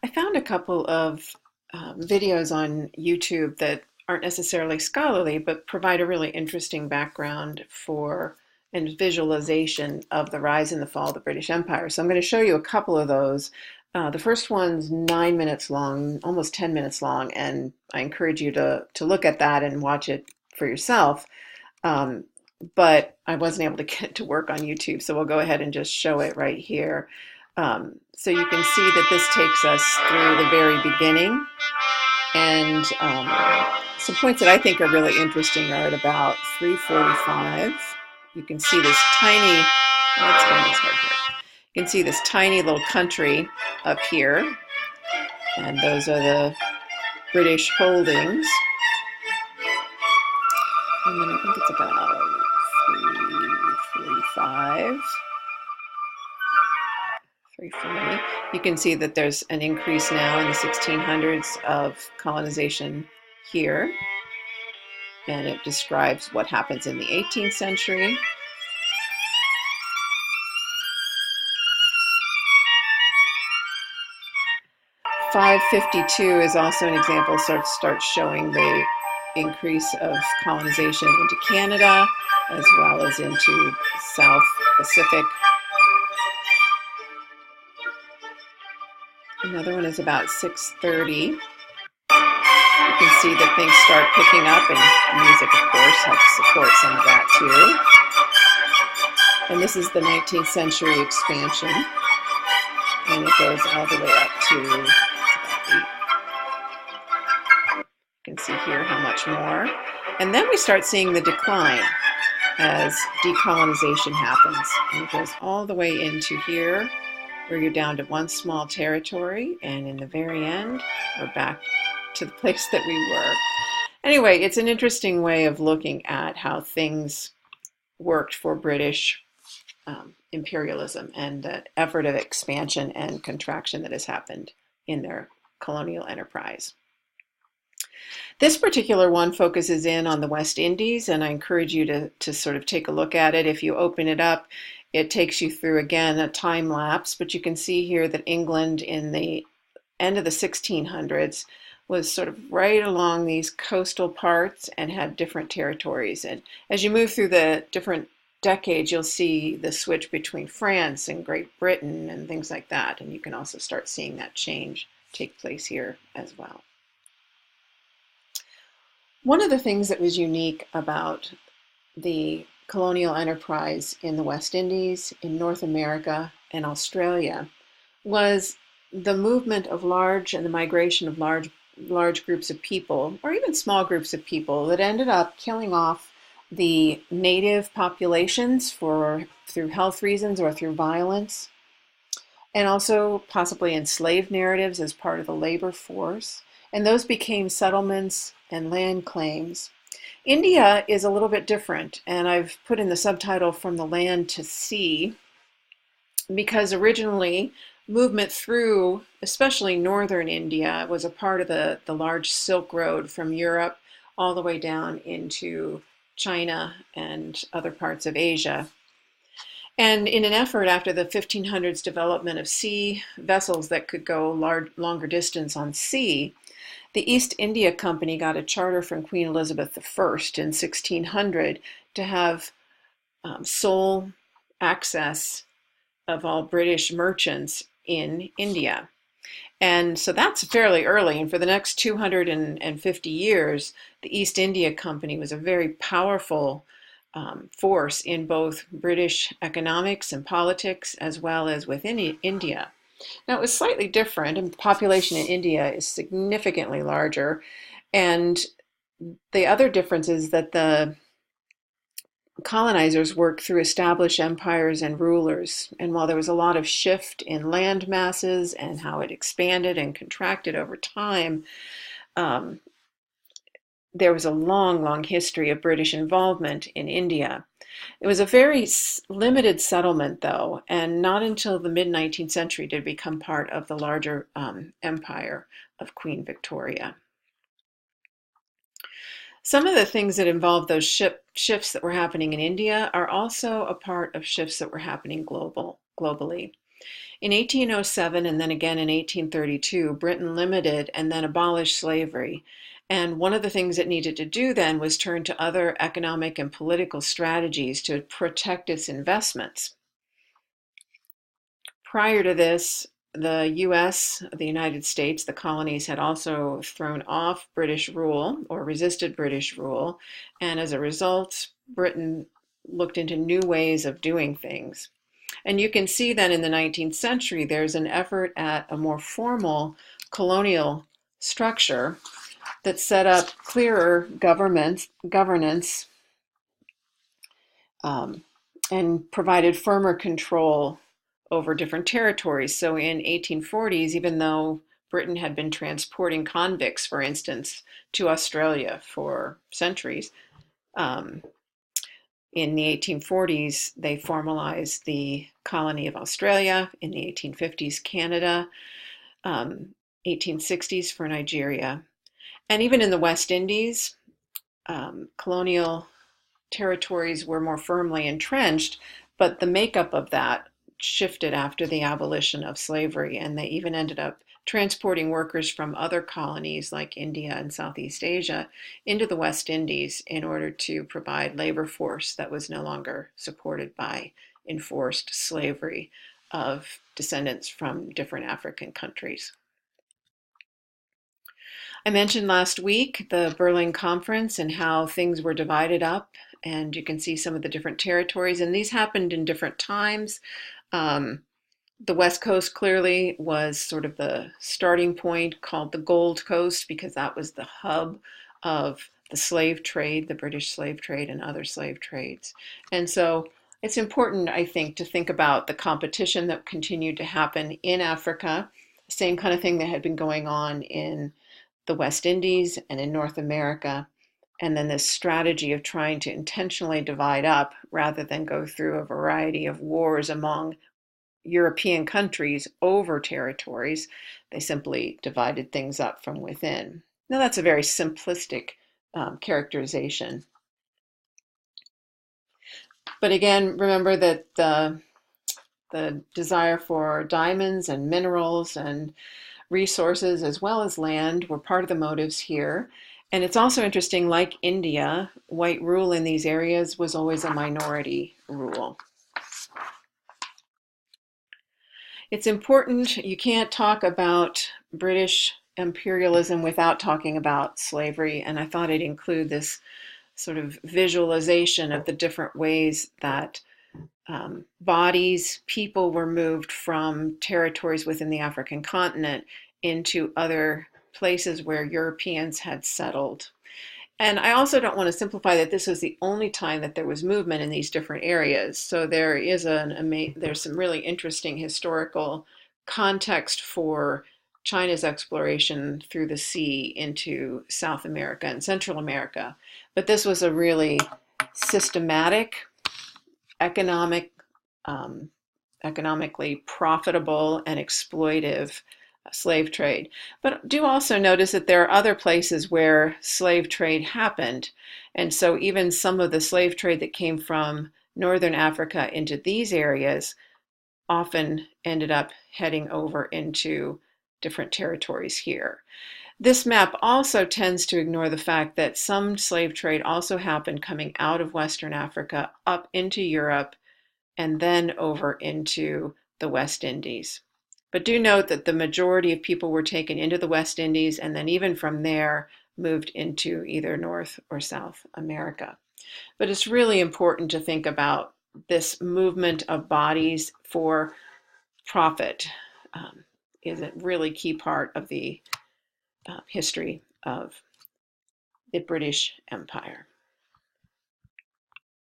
I found a couple of videos on YouTube that aren't necessarily scholarly, but provide a really interesting background for and visualization of the rise and the fall of the British Empire. So I'm going to show you a couple of those. The first one's 9 minutes long, almost 10 minutes long, and I encourage you to look at that and watch it for yourself. Um, but I wasn't able to get it to work on YouTube, so we'll go ahead and just show it right here. So you can see that this takes us through the very beginning, and some points that I think are really interesting are at about 345. You can see this tiny, let's go ahead and start here. You can see this tiny little country up here, and those are the British holdings. And then I think it's about 345. 340. You can see that there's an increase now in the 1600s of colonization here, and it describes what happens in the 18th century. (552) is also an example, starts showing the increase of colonization into Canada as well as into South Pacific. Another one is about 630. You can see that things start picking up, and music, of course, helps support some of that too. And this is the 19th century expansion, and it goes all the way up to about 8. You can see here how much more. And then we start seeing the decline as decolonization happens, and it goes all the way into here, where you're down to one small territory, and in the very end, we're back to the place that we were. Anyway, it's an interesting way of looking at how things worked for British imperialism and the effort of expansion and contraction that has happened in their colonial enterprise. This particular one focuses in on the West Indies, and I encourage you to sort of take a look at it. If you open it up, it takes you through, again, a time lapse, but you can see here that England in the end of the 1600s was sort of right along these coastal parts and had different territories. And as you move through the different decades, you'll see the switch between France and Great Britain and things like that. And you can also start seeing that change take place here as well. One of the things that was unique about the colonial enterprise in the West Indies, in North America, and Australia was the movement of and the migration of large groups of people, or even small groups of people, that ended up killing off the native populations through health reasons or through violence, and also possibly enslaved narratives as part of the labor force. And those became settlements and land claims. India is a little bit different, and I've put in the subtitle "From the Land to Sea" because originally movement through, especially northern India, was a part of the large Silk Road from Europe all the way down into China and other parts of Asia. And in an effort after the 1500s development of sea vessels that could go longer distance on sea, the East India Company got a charter from Queen Elizabeth I in 1600 to have sole access of all British merchants in India. And so that's fairly early. And for the next 250 years, the East India Company was a very powerful force in both British economics and politics, as well as within India. Now, it was slightly different, and population in India is significantly larger. And the other difference is that the colonizers worked through established empires and rulers. And while there was a lot of shift in land masses and how it expanded and contracted over time, there was a long history of British involvement in India. It was a very limited settlement, though, and not until the mid-19th century did it become part of the larger empire of Queen Victoria. Some of the things that involved those shifts that were happening in India are also a part of shifts that were happening globally. In 1807 and then again in 1832, Britain limited and then abolished slavery. And one of the things it needed to do then was turn to other economic and political strategies to protect its investments. Prior to this, the US, the United States, the colonies had also thrown off British rule or resisted British rule. And as a result, Britain looked into new ways of doing things. And you can see that in the 19th century, there's an effort at a more formal colonial structure that set up clearer governance and provided firmer control over different territories. So in 1840s, even though Britain had been transporting convicts, for instance, to Australia for centuries, in the 1840s, they formalized the colony of Australia. In the 1850s, Canada, 1860s for Nigeria. And even in the West Indies, colonial territories were more firmly entrenched, but the makeup of that shifted after the abolition of slavery, and they even ended up transporting workers from other colonies like India and Southeast Asia into the West Indies in order to provide labor force that was no longer supported by enforced slavery of descendants from different African countries. I mentioned last week the Berlin Conference and how things were divided up, and you can see some of the different territories, and these happened in different times. Um, the West Coast clearly was sort of the starting point, called the Gold Coast, because that was the hub of the slave trade, the British slave trade, and other slave trades. And so it's important, I think about the competition that continued to happen in Africa, the same kind of thing that had been going on in the West Indies and in North America, and then this strategy of trying to intentionally divide up rather than go through a variety of wars among European countries over territories. They simply divided things up from within. Now, that's a very simplistic characterization. But again, remember that the desire for diamonds and minerals and resources as well as land were part of the motives here. And it's also interesting, like India, white rule in these areas was always a minority rule. It's important, you can't talk about British imperialism without talking about slavery, and I thought I'd include this sort of visualization of the different ways that bodies, people were moved from territories within the African continent into other places where Europeans had settled. And I also don't want to simplify that this was the only time that there was movement in these different areas. So there's some really interesting historical context for China's exploration through the sea into South America and Central America. But this was a really systematic economically profitable and exploitive slave trade. But do also notice that there are other places where slave trade happened. And so even some of the slave trade that came from Northern Africa into these areas often ended up heading over into different territories here. This map also tends to ignore the fact that some slave trade also happened coming out of Western Africa up into Europe and then over into the West Indies. But do note that the majority of people were taken into the West Indies and then even from there moved into either North or South America. But it's really important to think about this movement of bodies for profit is a really key part of the history of the British Empire.